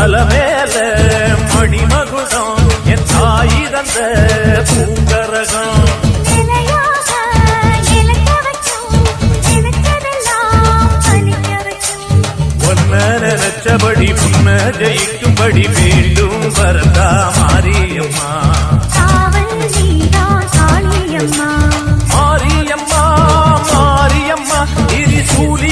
அலமேல மணிமகுடம் என் தாய் தந்த பூங்கரகம் நினைச்சபடி புன்ன ஜெயிக்கும்படி மீண்டும் வரதா மாரியம்மா மாரியம்மா மாரியம்மா இது சூழி